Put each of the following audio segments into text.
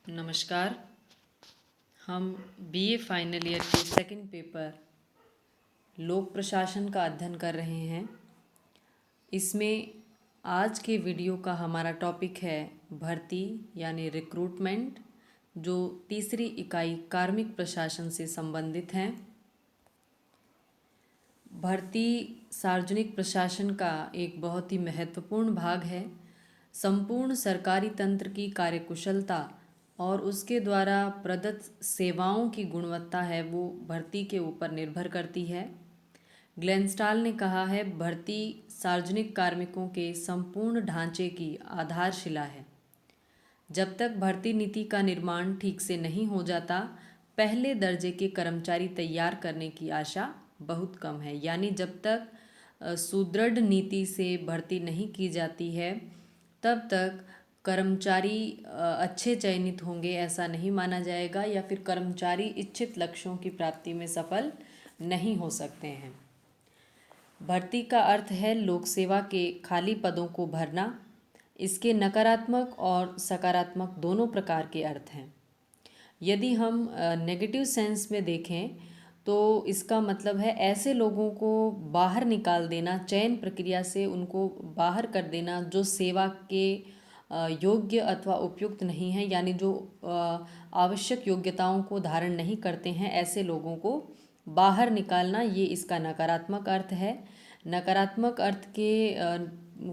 नमस्कार। हम BA final year के सेकंड पेपर लोक प्रशासन का अध्ययन कर रहे हैं। इसमें आज के वीडियो का हमारा टॉपिक है भर्ती यानी रिक्रूटमेंट, जो तीसरी इकाई कार्मिक प्रशासन से संबंधित हैं। भर्ती सार्वजनिक प्रशासन का एक बहुत ही महत्वपूर्ण भाग है। संपूर्ण सरकारी तंत्र की कार्यकुशलता और उसके द्वारा प्रदत्त सेवाओं की गुणवत्ता है वो भर्ती के ऊपर निर्भर करती है। ग्लेनस्टाल ने कहा है, भर्ती सार्वजनिक कार्मिकों के संपूर्ण ढांचे की आधारशिला है। जब तक भर्ती नीति का निर्माण ठीक से नहीं हो जाता, पहले दर्जे के कर्मचारी तैयार करने की आशा बहुत कम है। यानी जब तक सुदृढ़ नीति से भर्ती नहीं की जाती है, तब तक कर्मचारी अच्छे चयनित होंगे ऐसा नहीं माना जाएगा, या फिर कर्मचारी इच्छित लक्ष्यों की प्राप्ति में सफल नहीं हो सकते हैं। भर्ती का अर्थ है लोक सेवा के खाली पदों को भरना। इसके नकारात्मक और सकारात्मक दोनों प्रकार के अर्थ हैं। यदि हम नेगेटिव सेंस में देखें तो इसका मतलब है ऐसे लोगों को बाहर निकाल देना, चयन प्रक्रिया से उनको बाहर कर देना जो सेवा के योग्य अथवा उपयुक्त नहीं हैं, यानी जो आवश्यक योग्यताओं को धारण नहीं करते हैं, ऐसे लोगों को बाहर निकालना, ये इसका नकारात्मक अर्थ है। नकारात्मक अर्थ के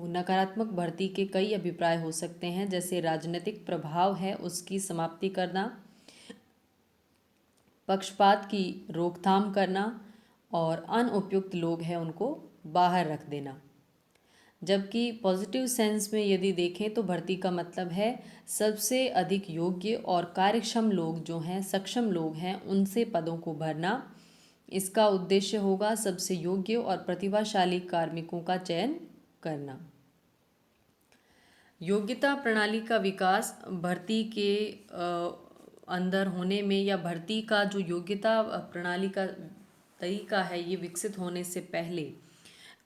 नकारात्मक भर्ती के कई अभिप्राय हो सकते हैं, जैसे राजनीतिक प्रभाव है उसकी समाप्ति करना, पक्षपात की रोकथाम करना और अनुपयुक्त लोग हैं उनको बाहर रख देना। जबकि पॉजिटिव सेंस में यदि देखें तो भर्ती का मतलब है सबसे अधिक योग्य और कार्यक्षम लोग जो हैं, सक्षम लोग हैं, उनसे पदों को भरना। इसका उद्देश्य होगा सबसे योग्य और प्रतिभाशाली कार्मिकों का चयन करना। योग्यता प्रणाली का विकास भर्ती के अंदर होने में, या भर्ती का जो योग्यता प्रणाली का तरीका है ये विकसित होने से पहले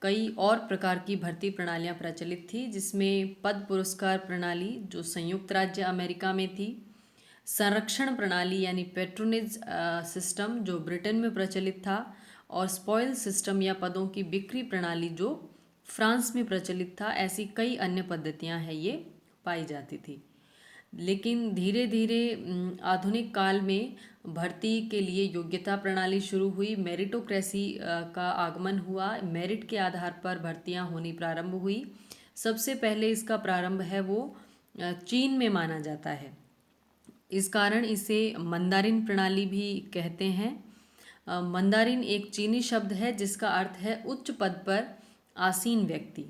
कई और प्रकार की भर्ती प्रणालियां प्रचलित थी, जिसमें पद पुरस्कार प्रणाली जो संयुक्त राज्य अमेरिका में थी, संरक्षण प्रणाली यानी पेट्रोनेज सिस्टम जो ब्रिटेन में प्रचलित था, और स्पॉइल सिस्टम या पदों की बिक्री प्रणाली जो फ्रांस में प्रचलित था। ऐसी कई अन्य पद्धतियां हैं ये पाई जाती थी। लेकिन धीरे धीरे आधुनिक काल में भर्ती के लिए योग्यता प्रणाली शुरू हुई, मेरिटोक्रेसी का आगमन हुआ, मेरिट के आधार पर भर्तियां होनी प्रारंभ हुई। सबसे पहले इसका प्रारंभ है वो चीन में माना जाता है। इस कारण इसे मंदारिन प्रणाली भी कहते हैं। मंदारिन एक चीनी शब्द है जिसका अर्थ है उच्च पद पर आसीन व्यक्ति।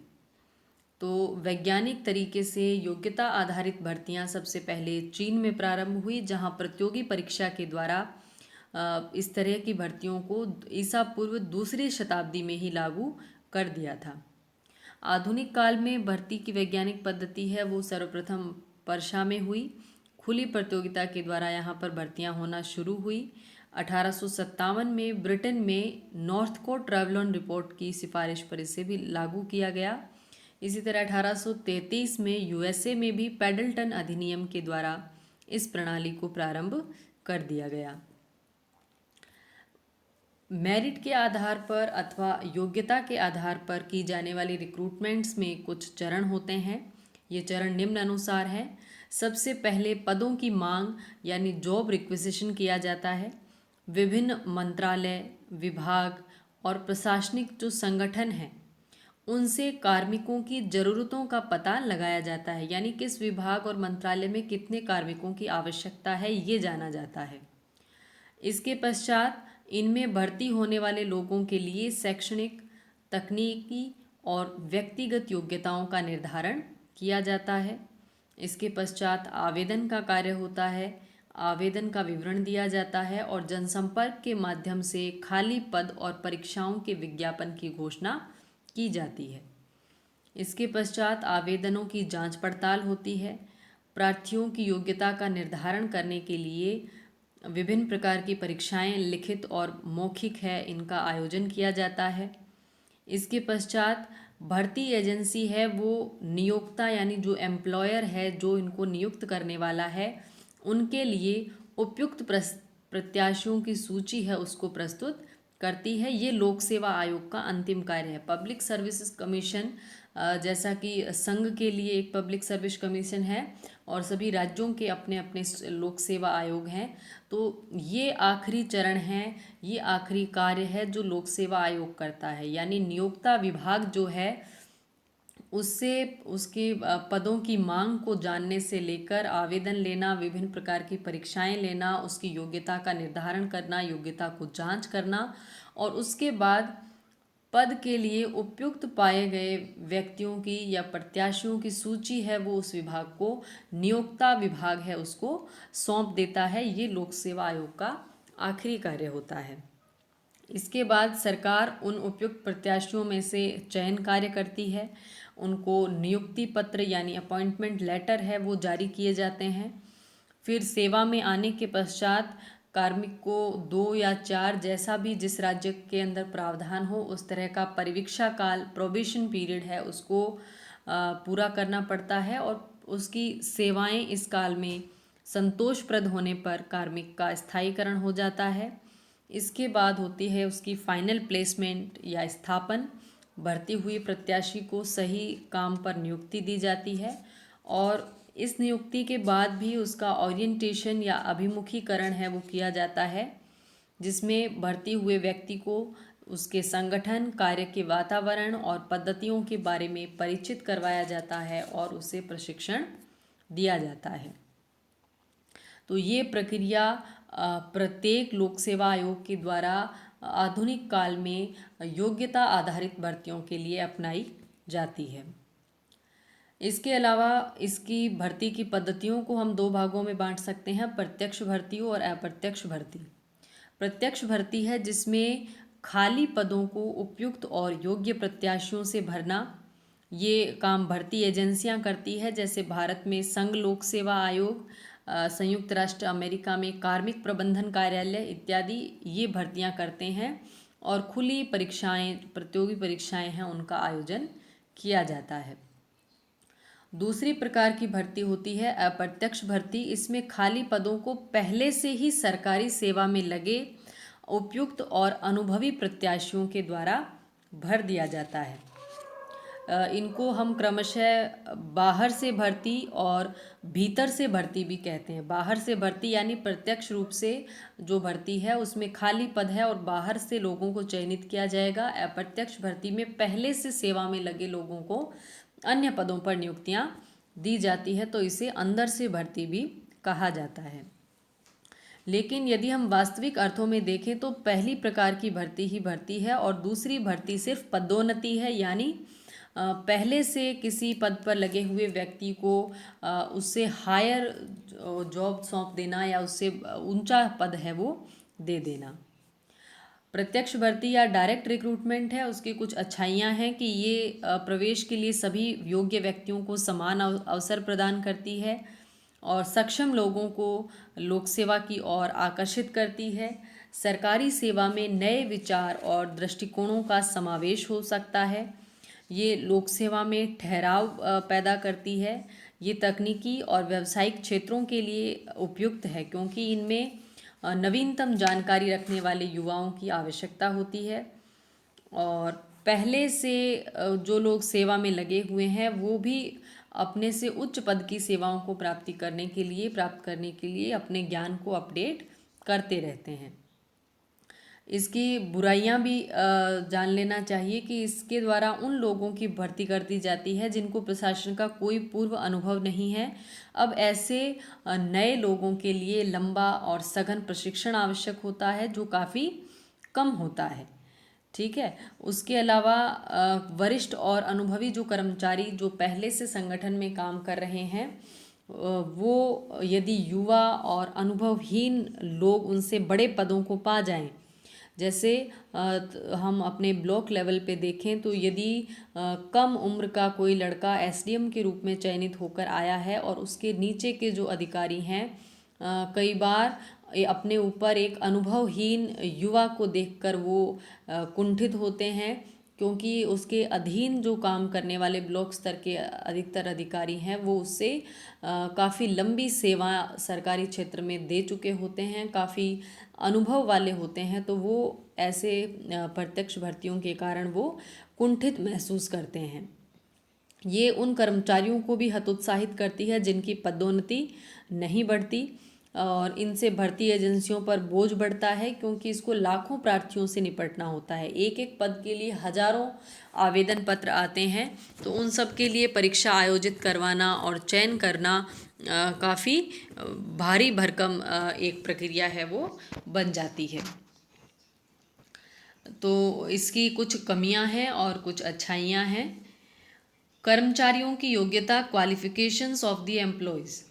तो वैज्ञानिक तरीके से योग्यता आधारित भर्तियां सबसे पहले चीन में प्रारंभ हुई, जहां प्रतियोगी परीक्षा के द्वारा इस तरह की भर्तियों को ईसा पूर्व दूसरी शताब्दी में ही लागू कर दिया था। आधुनिक काल में भर्ती की वैज्ञानिक पद्धति है वो सर्वप्रथम पर्शा में हुई। खुली प्रतियोगिता के द्वारा यहाँ पर भर्तियां होना शुरू हुई। 1857 में ब्रिटेन में नॉर्थकोट ट्रैवलॉन रिपोर्ट की सिफारिश पर इसे भी लागू किया गया। इसी तरह 1833 में यूएसए में भी पेडल्टन अधिनियम के द्वारा इस प्रणाली को प्रारंभ कर दिया गया। मेरिट के आधार पर अथवा योग्यता के आधार पर की जाने वाली रिक्रूटमेंट्स में कुछ चरण होते हैं। ये चरण निम्न अनुसार है। सबसे पहले पदों की मांग यानी जॉब रिक्विजिशन किया जाता है। विभिन्न मंत्रालय, विभाग और प्रशासनिक जो संगठन हैं उनसे कार्मिकों की ज़रूरतों का पता लगाया जाता है, यानी किस विभाग और मंत्रालय में कितने कार्मिकों की आवश्यकता है ये जाना जाता है। इसके पश्चात इनमें भर्ती होने वाले लोगों के लिए शैक्षणिक, तकनीकी और व्यक्तिगत योग्यताओं का निर्धारण किया जाता है। इसके पश्चात आवेदन का कार्य होता है। आवेदन का विवरण दिया जाता है और जनसंपर्क के माध्यम से खाली पद और परीक्षाओं के विज्ञापन की घोषणा की जाती है। इसके पश्चात आवेदनों की जांच पड़ताल होती है। प्रार्थियों की योग्यता का निर्धारण करने के लिए विभिन्न प्रकार की परीक्षाएं लिखित और मौखिक है, इनका आयोजन किया जाता है। इसके पश्चात भर्ती एजेंसी है वो नियोक्ता यानी जो एम्प्लॉयर है जो इनको नियुक्त करने वाला है उनके लिए उपयुक्त प्रत्याशियों की सूची है उसको प्रस्तुत करती है। ये लोक सेवा आयोग का अंतिम कार्य है। पब्लिक सर्विसेज कमीशन जैसा कि संघ के लिए एक पब्लिक सर्विस कमीशन है और सभी राज्यों के अपने अपने लोक सेवा आयोग हैं। तो ये आखिरी चरण है, ये आखिरी कार्य है जो लोक सेवा आयोग करता है। यानी नियोक्ता विभाग जो है उससे उसके पदों की मांग को जानने से लेकर आवेदन लेना, विभिन्न प्रकार की परीक्षाएं लेना, उसकी योग्यता का निर्धारण करना, योग्यता को जांच करना और उसके बाद पद के लिए उपयुक्त पाए गए व्यक्तियों की या प्रत्याशियों की सूची है वो उस विभाग को, नियोक्ता विभाग है उसको सौंप देता है। ये लोक सेवा आयोग का आखिरी कार्य होता है। इसके बाद सरकार उन उपयुक्त प्रत्याशियों में से चयन कार्य करती है। उनको नियुक्ति पत्र यानी अपॉइंटमेंट लेटर है वो जारी किए जाते हैं। फिर सेवा में आने के पश्चात कार्मिक को 2 या 4 जैसा भी जिस राज्य के अंदर प्रावधान हो उस तरह का परिवीक्षा काल, प्रोबेशन पीरियड है उसको पूरा करना पड़ता है और उसकी सेवाएं इस काल में संतोषप्रद होने पर कार्मिक का स्थायीकरण हो जाता है। इसके बाद होती है उसकी फाइनल प्लेसमेंट या स्थापन। भर्ती हुई प्रत्याशी को सही काम पर नियुक्ति दी जाती है और इस नियुक्ति के बाद भी उसका ओरिएंटेशन या अभिमुखीकरण है वो किया जाता है, जिसमें भर्ती हुए व्यक्ति को उसके संगठन, कार्य के वातावरण और पद्धतियों के बारे में परिचित करवाया जाता है और उसे प्रशिक्षण दिया जाता है। तो ये प्रक्रिया प्रत्येक लोक सेवा आयोग के द्वारा आधुनिक काल में योग्यता आधारित भर्तियों के लिए अपनाई जाती है। इसके अलावा इसकी भर्ती की पद्धतियों को हम 2 भागों में बांट सकते हैं, प्रत्यक्ष भर्ती और अप्रत्यक्ष भर्ती। प्रत्यक्ष भर्ती है जिसमें खाली पदों को उपयुक्त और योग्य प्रत्याशियों से भरना। ये काम भर्ती एजेंसियां करती है, जैसे भारत में संघ लोक सेवा आयोग, संयुक्त राष्ट्र अमेरिका में कार्मिक प्रबंधन कार्यालय इत्यादि ये भर्तियां करते हैं और खुली परीक्षाएं, प्रतियोगी परीक्षाएं हैं उनका आयोजन किया जाता है। दूसरी प्रकार की भर्ती होती है अप्रत्यक्ष भर्ती। इसमें खाली पदों को पहले से ही सरकारी सेवा में लगे उपयुक्त और अनुभवी प्रत्याशियों के द्वारा भर दिया जाता है। इनको हम क्रमशः बाहर से भर्ती और भीतर से भर्ती भी कहते हैं। बाहर से भर्ती यानी प्रत्यक्ष रूप से जो भर्ती है उसमें खाली पद है और बाहर से लोगों को चयनित किया जाएगा। अप्रत्यक्ष भर्ती में पहले से सेवा में लगे लोगों को अन्य पदों पर नियुक्तियां दी जाती है, तो इसे अंदर से भर्ती भी कहा जाता है। लेकिन यदि हम वास्तविक अर्थों में देखें तो पहली प्रकार की भर्ती ही भर्ती है और दूसरी भर्ती सिर्फ पदोन्नति है। यानी पहले से किसी पद पर लगे हुए व्यक्ति को उससे हायर जॉब सौंप देना या उससे ऊंचा पद है वो दे देना। प्रत्यक्ष भर्ती या डायरेक्ट रिक्रूटमेंट है, उसकी कुछ अच्छाइयाँ हैं कि ये प्रवेश के लिए सभी योग्य व्यक्तियों को समान अवसर प्रदान करती है और सक्षम लोगों को लोक सेवा की ओर आकर्षित करती है। सरकारी सेवा में नए विचार और दृष्टिकोणों का समावेश हो सकता है। ये लोक सेवा में ठहराव पैदा करती है। ये तकनीकी और व्यावसायिक क्षेत्रों के लिए उपयुक्त है क्योंकि इनमें नवीनतम जानकारी रखने वाले युवाओं की आवश्यकता होती है और पहले से जो लोग सेवा में लगे हुए हैं वो भी अपने से उच्च पद की सेवाओं को प्राप्त करने के लिए अपने ज्ञान को अपडेट करते रहते हैं। इसकी बुराइयां भी जान लेना चाहिए कि इसके द्वारा उन लोगों की भर्ती कर दी जाती है जिनको प्रशासन का कोई पूर्व अनुभव नहीं है। अब ऐसे नए लोगों के लिए लंबा और सघन प्रशिक्षण आवश्यक होता है जो काफ़ी कम होता है। ठीक है। उसके अलावा वरिष्ठ और अनुभवी जो कर्मचारी जो पहले से संगठन में काम कर रहे हैं वो यदि युवा और अनुभवहीन लोग उनसे बड़े पदों को पा जाएं, जैसे हम अपने ब्लॉक लेवल पे देखें तो यदि कम उम्र का कोई लड़का एसडीएम के रूप में चयनित होकर आया है और उसके नीचे के जो अधिकारी हैं कई बार अपने ऊपर एक अनुभवहीन युवा को देखकर वो कुंठित होते हैं क्योंकि उसके अधीन जो काम करने वाले ब्लॉक स्तर के अधिकतर अधिकारी हैं वो उससे काफ़ी लंबी सेवा सरकारी क्षेत्र में दे चुके होते हैं, काफ़ी अनुभव वाले होते हैं, तो वो ऐसे प्रत्यक्ष भर्तियों के कारण वो कुंठित महसूस करते हैं। ये उन कर्मचारियों को भी हतोत्साहित करती है जिनकी पदोन्नति नहीं बढ़ती, और इनसे भर्ती एजेंसियों पर बोझ बढ़ता है क्योंकि इसको लाखों प्रार्थियों से निपटना होता है। एक एक पद के लिए हजारों आवेदन पत्र आते हैं, तो उन सब के लिए परीक्षा आयोजित करवाना और चयन करना काफ़ी भारी भरकम एक प्रक्रिया है वो बन जाती है। तो इसकी कुछ कमियां हैं और कुछ अच्छाइयां हैं। कर्मचारियों की योग्यता, क्वालिफिकेशंस ऑफ द एम्प्लॉयज़।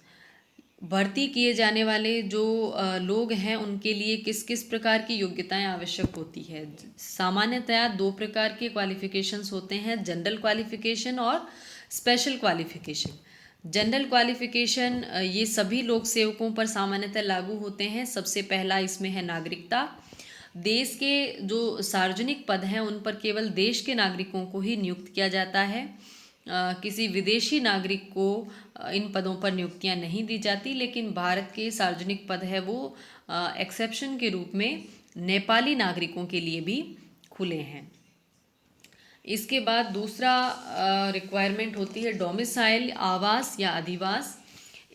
भर्ती किए जाने वाले जो लोग हैं उनके लिए किस किस प्रकार की योग्यताएं आवश्यक होती है। सामान्यतया दो प्रकार के क्वालिफिकेशंस होते हैं, जनरल क्वालिफिकेशन और स्पेशल क्वालिफिकेशन। जनरल क्वालिफिकेशन ये सभी लोक सेवकों पर सामान्यतः लागू होते हैं। सबसे पहला इसमें है नागरिकता। देश के जो सार्वजनिक पद हैं उन पर केवल देश के नागरिकों को ही नियुक्त किया जाता है। किसी विदेशी नागरिक को इन पदों पर नियुक्तियां नहीं दी जाती, लेकिन भारत के सार्वजनिक पद है वो एक्सेप्शन के रूप में नेपाली नागरिकों के लिए भी खुले हैं। इसके बाद दूसरा रिक्वायरमेंट होती है डोमिसाइल, आवास या अधिवास।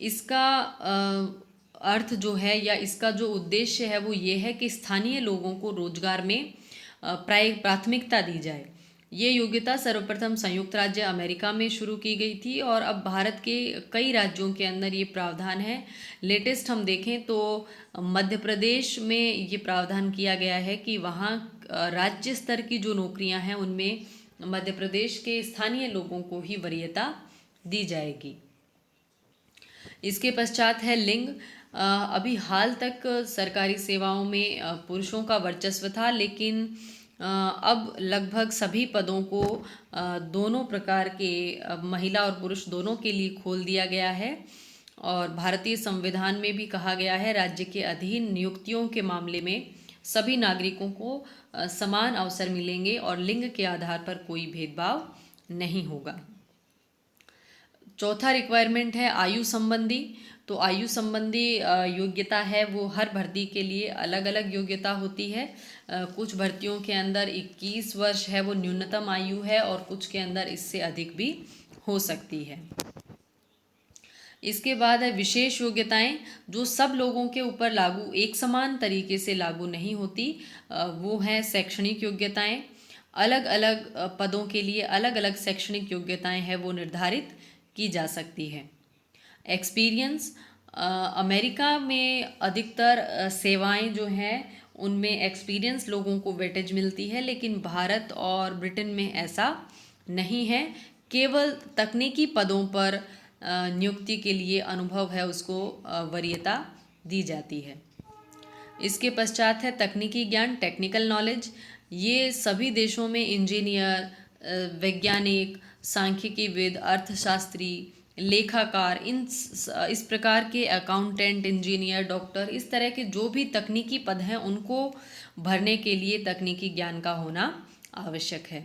इसका अर्थ जो है या इसका जो उद्देश्य है वो ये है कि स्थानीय लोगों को रोजगार में प्राथमिकता दी जाए। ये योग्यता सर्वप्रथम संयुक्त राज्य अमेरिका में शुरू की गई थी और अब भारत के कई राज्यों के अंदर ये प्रावधान है। लेटेस्ट हम देखें तो मध्य प्रदेश में ये प्रावधान किया गया है कि वहाँ राज्य स्तर की जो नौकरियां हैं उनमें मध्य प्रदेश के स्थानीय लोगों को ही वरीयता दी जाएगी। इसके पश्चात है लिंग। अभी हाल तक सरकारी सेवाओं में पुरुषों का वर्चस्व था, लेकिन अब लगभग सभी पदों को दोनों प्रकार के महिला और पुरुष दोनों के लिए खोल दिया गया है। और भारतीय संविधान में भी कहा गया है राज्य के अधीन नियुक्तियों के मामले में सभी नागरिकों को समान अवसर मिलेंगे और लिंग के आधार पर कोई भेदभाव नहीं होगा। चौथा रिक्वायरमेंट है आयु संबंधी। तो आयु संबंधी योग्यता है वो हर भर्ती के लिए अलग अलग योग्यता होती है। कुछ भर्तियों के अंदर 21 वर्ष है वो न्यूनतम आयु है और कुछ के अंदर इससे अधिक भी हो सकती है। इसके बाद है विशेष योग्यताएं, जो सब लोगों के ऊपर लागू एक समान तरीके से लागू नहीं होती। वो हैं शैक्षणिक योग्यताएं। अलग अलग पदों के लिए अलग अलग शैक्षणिक योग्यताएं हैं वो निर्धारित की जा सकती है। एक्सपीरियंस, अमेरिका में अधिकतर सेवाएं जो हैं उनमें एक्सपीरियंस लोगों को वेटेज मिलती है, लेकिन भारत और ब्रिटेन में ऐसा नहीं है। केवल तकनीकी पदों पर नियुक्ति के लिए अनुभव है उसको वरीयता दी जाती है। इसके पश्चात है तकनीकी ज्ञान, टेक्निकल नॉलेज। ये सभी देशों में इंजीनियर, वैज्ञानिक, सांख्यिकीविद, अर्थशास्त्री, लेखाकार, इस प्रकार के अकाउंटेंट, इंजीनियर, डॉक्टर, इस तरह के जो भी तकनीकी पद हैं उनको भरने के लिए तकनीकी ज्ञान का होना आवश्यक है।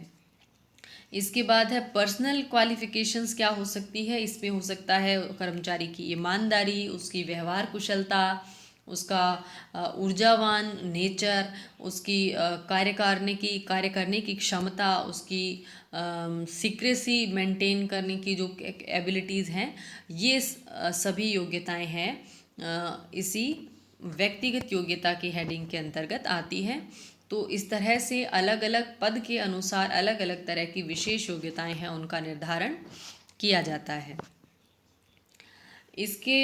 इसके बाद है पर्सनल क्वालिफिकेशंस क्या हो सकती है। इसमें हो सकता है कर्मचारी की ईमानदारी, उसकी व्यवहार कुशलता, उसका ऊर्जावान नेचर, उसकी कार्य करने की क्षमता, उसकी सीक्रेसी मेंटेन करने की जो एबिलिटीज़ हैं, ये सभी योग्यताएं हैं इसी व्यक्तिगत योग्यता की हेडिंग के अंतर्गत आती है। तो इस तरह से अलग अलग पद के अनुसार अलग अलग तरह की विशेष योग्यताएं हैं उनका निर्धारण किया जाता है। इसके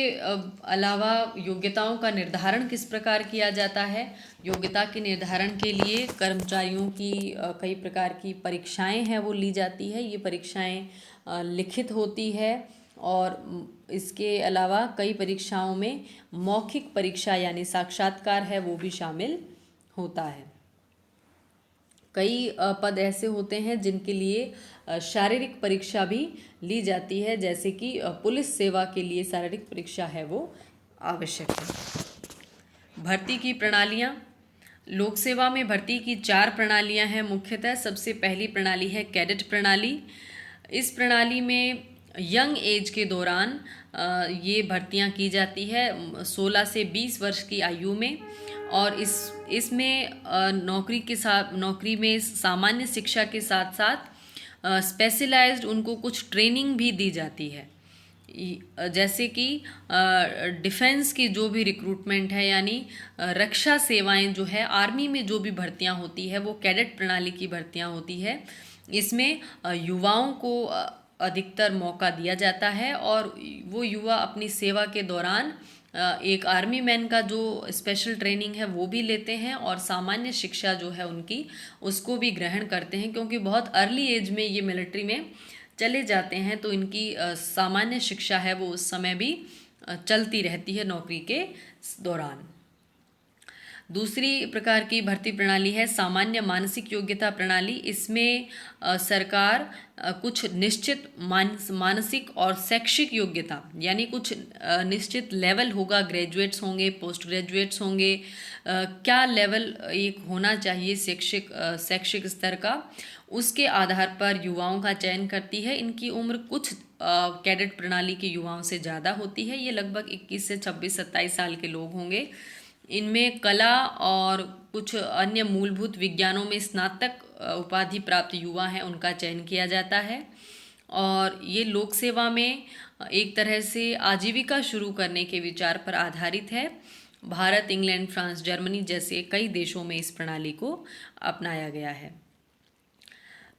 अलावा योग्यताओं का निर्धारण किस प्रकार किया जाता है। योग्यता के निर्धारण के लिए कर्मचारियों की कई प्रकार की परीक्षाएं हैं वो ली जाती है। ये परीक्षाएं लिखित होती है और इसके अलावा कई परीक्षाओं में मौखिक परीक्षा यानी साक्षात्कार है वो भी शामिल होता है। कई पद ऐसे होते हैं जिनके लिए शारीरिक परीक्षा भी ली जाती है, जैसे कि पुलिस सेवा के लिए शारीरिक परीक्षा है वो आवश्यक है। भर्ती की प्रणालियाँ, लोक सेवा में भर्ती की 4 प्रणालियां हैं मुख्यतः। सबसे पहली प्रणाली है कैडेट प्रणाली। इस प्रणाली में यंग एज के दौरान ये भर्तियां की जाती है 16 से 20 वर्ष की आयु में। और इसमें नौकरी में सामान्य शिक्षा के साथ साथ स्पेशलाइज्ड उनको कुछ ट्रेनिंग भी दी जाती है। जैसे कि डिफेंस की जो भी रिक्रूटमेंट है, यानी रक्षा सेवाएं जो है, आर्मी में जो भी भर्तियां होती है वो कैडेट प्रणाली की भर्तियां होती है। इसमें युवाओं को अधिकतर मौका दिया जाता है और वो युवा अपनी सेवा के दौरान एक आर्मी मैन का जो स्पेशल ट्रेनिंग है वो भी लेते हैं और सामान्य शिक्षा जो है उनकी उसको भी ग्रहण करते हैं, क्योंकि बहुत अर्ली एज में ये मिलिट्री में चले जाते हैं तो इनकी सामान्य शिक्षा है वो उस समय भी चलती रहती है नौकरी के दौरान। दूसरी प्रकार की भर्ती प्रणाली है सामान्य मानसिक योग्यता प्रणाली। इसमें सरकार कुछ निश्चित मानसिक और शैक्षिक योग्यता, यानी कुछ निश्चित लेवल होगा, ग्रेजुएट्स होंगे, पोस्ट ग्रेजुएट्स होंगे, क्या लेवल एक होना चाहिए शैक्षिक स्तर का, उसके आधार पर युवाओं का चयन करती है। इनकी उम्र कुछ कैडेट प्रणाली के युवाओं से ज़्यादा होती है। ये लगभग 21 से 26-27 साल के लोग होंगे। इनमें कला और कुछ अन्य मूलभूत विज्ञानों में स्नातक उपाधि प्राप्त युवा हैं, उनका चयन किया जाता है। और ये लोक सेवा में एक तरह से आजीविका शुरू करने के विचार पर आधारित है। भारत, इंग्लैंड, फ्रांस, जर्मनी जैसे कई देशों में इस प्रणाली को अपनाया गया है।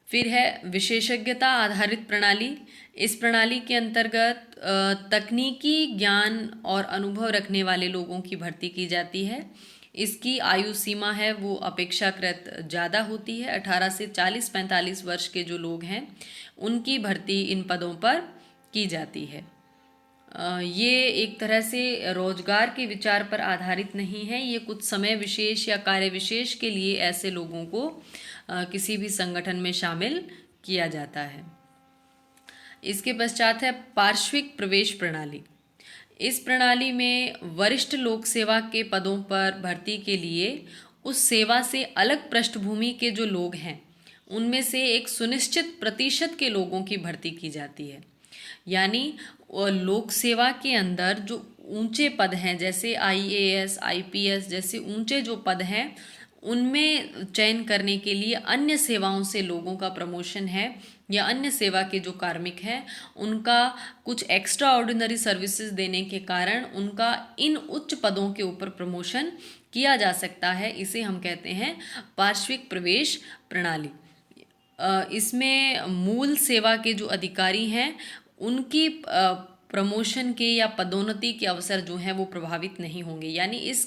फिर है विशेषज्ञता आधारित प्रणाली। इस प्रणाली के अंतर्गत तकनीकी ज्ञान और अनुभव रखने वाले लोगों की भर्ती की जाती है। इसकी आयु सीमा है वो अपेक्षाकृत ज़्यादा होती है। 18 से 40-45 वर्ष के जो लोग हैं उनकी भर्ती इन पदों पर की जाती है। ये एक तरह से रोजगार के विचार पर आधारित नहीं है। ये कुछ समय विशेष या कार्य विशेष के लिए ऐसे लोगों को किसी भी संगठन में शामिल किया जाता है। इसके पश्चात है पार्श्विक प्रवेश प्रणाली। इस प्रणाली में वरिष्ठ लोक सेवा के पदों पर भर्ती के लिए उस सेवा से अलग पृष्ठभूमि के जो लोग हैं उनमें से एक सुनिश्चित प्रतिशत के लोगों की भर्ती की जाती है। यानी लोक सेवा के अंदर जो ऊंचे पद हैं, जैसे IAS, IPS जैसे ऊंचे जो पद हैं, उनमें चयन करने के लिए अन्य सेवाओं से लोगों का प्रमोशन है या अन्य सेवा के जो कार्मिक हैं उनका कुछ एक्स्ट्रा ऑर्डिनरी सर्विसेज देने के कारण उनका इन उच्च पदों के ऊपर प्रमोशन किया जा सकता है। इसे हम कहते हैं पार्श्विक प्रवेश प्रणाली। इसमें मूल सेवा के जो अधिकारी हैं उनकी प्रमोशन के या पदोन्नति के अवसर जो हैं वो प्रभावित नहीं होंगे। यानी इस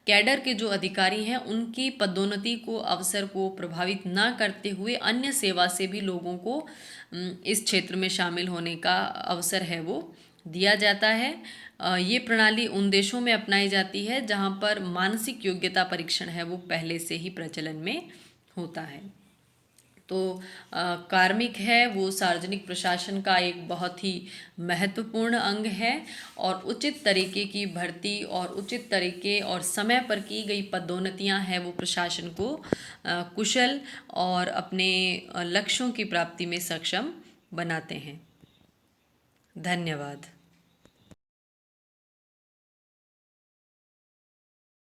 कैडर के जो अधिकारी हैं उनकी पदोन्नति को अवसर को प्रभावित ना करते हुए अन्य सेवा से भी लोगों को इस क्षेत्र में शामिल होने का अवसर है वो दिया जाता है। ये प्रणाली उन देशों में अपनाई जाती है जहाँ पर मानसिक योग्यता परीक्षण है वो पहले से ही प्रचलन में होता है। तो कार्मिक है वो सार्वजनिक प्रशासन का एक बहुत ही महत्वपूर्ण अंग है और उचित तरीके की भर्ती और उचित तरीके और समय पर की गई पदोन्नतियां हैं वो प्रशासन को कुशल और अपने लक्ष्यों की प्राप्ति में सक्षम बनाते हैं। धन्यवाद।